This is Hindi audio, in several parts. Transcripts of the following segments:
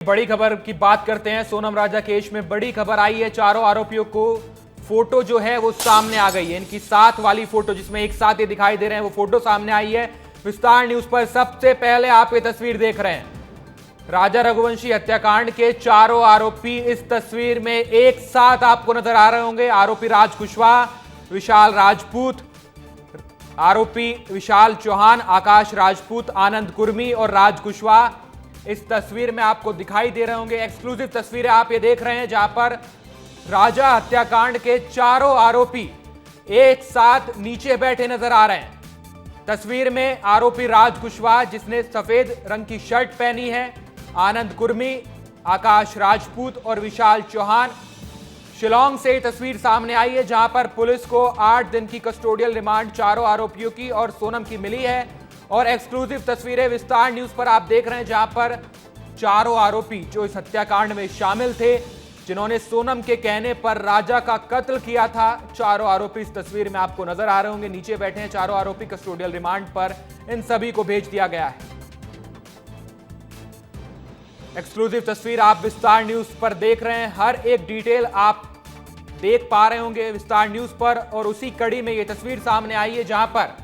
बड़ी खबर की बात करते हैं। सोनम राजा केस में बड़ी खबर आई है। चारों आरोपियों को फोटो जो है वो सामने आ गई है। इनकी साथ वाली फोटो जिसमें एक साथ ये दिखाई दे रहे हैं वो फोटो सामने आई है। विस्तार न्यूज पर सबसे पहले आप ये तस्वीर देख रहे हैं। राजा रघुवंशी हत्याकांड के चारों आरोपी इस तस्वीर में एक साथ आपको नजर आ रहे होंगे। आरोपी राज कुशवाहा, विशाल राजपूत, आरोपी विशाल चौहान, आकाश राजपूत, आनंद कुर्मी और राज कुशवाहा इस तस्वीर में आपको दिखाई दे रहे होंगे। एक्सक्लूसिव तस्वीरें आप ये देख रहे हैं जहां पर राजा हत्याकांड के चारों आरोपी एक साथ नीचे बैठे नजर आ रहे हैं। तस्वीर में आरोपी राज कुशवाहा जिसने सफेद रंग की शर्ट पहनी है, आनंद कुर्मी, आकाश राजपूत और विशाल चौहान। शिलांग से ये तस्वीर सामने आई है जहां पर पुलिस को 8 दिन की कस्टोडियल रिमांड चारों आरोपियों की और सोनम की मिली है। और एक्सक्लूसिव तस्वीरें विस्तार न्यूज पर आप देख रहे हैं जहां पर चारों आरोपी जो इस हत्याकांड में शामिल थे, जिन्होंने सोनम के कहने पर राजा का कत्ल किया था, चारों आरोपी इस तस्वीर में आपको नजर आ रहे होंगे। नीचे बैठे हैं चारों आरोपी कस्टोडियल रिमांड पर। इन सभी को भेज दिया गया है। एक्सक्लूसिव तस्वीर आप विस्तार न्यूज पर देख रहे हैं। हर एक डिटेल आप देख पा रहे होंगे विस्तार न्यूज पर। और उसी कड़ी में यह तस्वीर सामने आई है जहां पर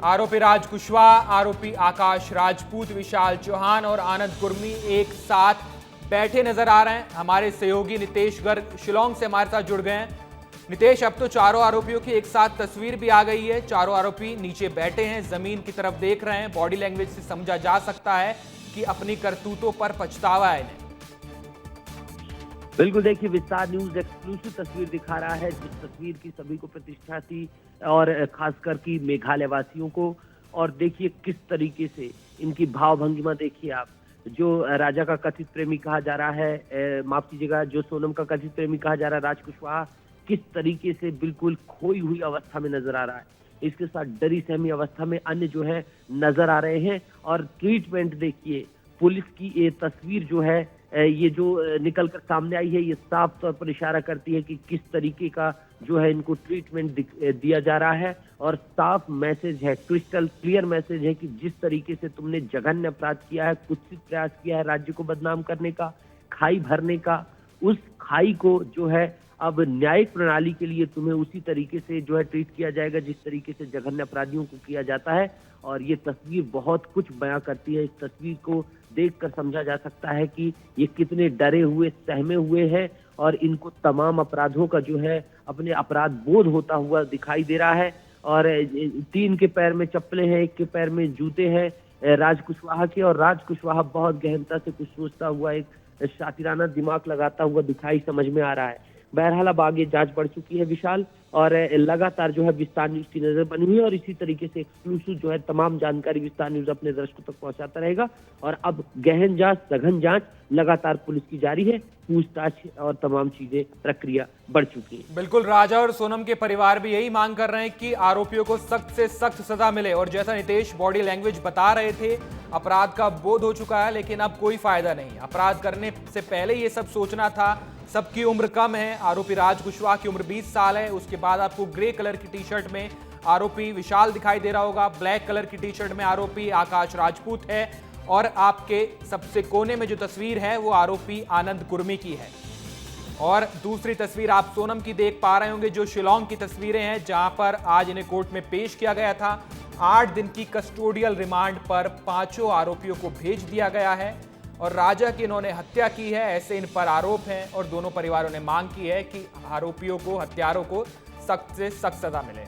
आरोपी राज कुशवाहा, आरोपी आकाश राजपूत, विशाल चौहान और आनंद कुर्मी एक साथ बैठे नजर आ रहे हैं। हमारे सहयोगी नितेश गर्ग शिलांग से हमारे साथ जुड़ गए हैं। नितेश, अब तो चारों आरोपियों की एक साथ तस्वीर भी आ गई है। चारों आरोपी नीचे बैठे हैं, जमीन की तरफ देख रहे हैं। बॉडी लैंग्वेज से समझा जा सकता है कि अपनी करतूतों पर पछतावा है इन्हें। बिल्कुल, देखिए विस्तार न्यूज एक्सक्लूसिव तस्वीर दिखा रहा है, जिस तस्वीर की सभी को प्रतिष्ठा थी और खासकर की मेघालय वासियों को। और देखिए किस तरीके से इनकी भाव भंगिमा देखिए आप। जो राजा का कथित प्रेमी कहा जा रहा है, माफ कीजिएगा, जो सोनम का कथित प्रेमी कहा जा रहा है राज कुशवाहा, किस तरीके से बिल्कुल खोई हुई अवस्था में नजर आ रहा है। इसके साथ डरी सहमी अवस्था में अन्य जो है नजर आ रहे हैं। और ट्रीटमेंट देखिए, पुलिस की ये तस्वीर जो है ये जो निकल कर सामने आई है, ये साफ तौर पर इशारा करती है कि किस तरीके का जो है इनको ट्रीटमेंट दिया जा रहा है। और साफ मैसेज है, क्रिस्टल क्लियर मैसेज है कि जिस तरीके से तुमने जघन्य अपराध किया है, कुत्सित प्रयास किया है राज्य को बदनाम करने का, खाई भरने का, उस खाई को जो है अब न्यायिक प्रणाली के लिए तुम्हें उसी तरीके से जो है ट्रीट किया जाएगा जिस तरीके से जघन्य अपराधियों को किया जाता है। और ये तस्वीर बहुत कुछ बयां करती है। इस तस्वीर को देखकर समझा जा सकता है कि ये कितने डरे हुए, सहमे हुए हैं और इनको तमाम अपराधों का जो है अपने अपराध बोध होता हुआ दिखाई दे रहा है। और 3 के पैर में चप्पलें हैं, 1 के पैर में जूते हैं राज कुशवाहा के। और राज कुशवाहा बहुत गहनता से कुछ सोचता हुआ, एक शातिराना दिमाग लगाता हुआ दिखाई समझ में आ रहा है। बहरहाल अब आगे जांच बढ़ चुकी है विशाल, और लगातार जो है विस्तार न्यूज की नजर बनी हुई है। और इसी तरीके से एक्सक्लूसिव जो है तमाम जानकारी विस्तार न्यूज अपने दर्शकों तक पहुंचाता रहेगा। और अब गहन जांच, सघन जांच लगातार पुलिस की जारी है। पूछताछ और तमाम चीजें, प्रक्रिया बढ़ चुकी है। बिल्कुल, राजा और सोनम के परिवार भी यही मांग कर रहे हैं कि आरोपियों को सख्त से सख्त सजा मिले। और जैसा नितेश बॉडी लैंग्वेज बता रहे थे, अपराध का बोध हो चुका है, लेकिन अब कोई फायदा नहीं। अपराध करने से पहले ये सब सोचना था। सबकी उम्र कम है। आरोपी राज कुशवाहा की उम्र 20 साल है। उसके बाद आपको ग्रे कलर की टी शर्ट में आरोपी विशाल दिखाई दे रहा होगा। ब्लैक कलर की टी शर्ट में आरोपी आकाश राजपूत है। और आपके सबसे कोने में जो तस्वीर है वो आरोपी आनंद कुर्मी की है। और दूसरी तस्वीर आप सोनम की देख पा रहे होंगे, जो शिलांग की तस्वीरें हैं जहां पर आज इन्हें कोर्ट में पेश किया गया था। 8 दिन की कस्टोडियल रिमांड पर 5 आरोपियों को भेज दिया गया है। और राजा की इन्होंने हत्या की है, ऐसे इन पर आरोप हैं। और दोनों परिवारों ने मांग की है कि आरोपियों को, हत्यारों को सख्त से सख्त सजा मिले।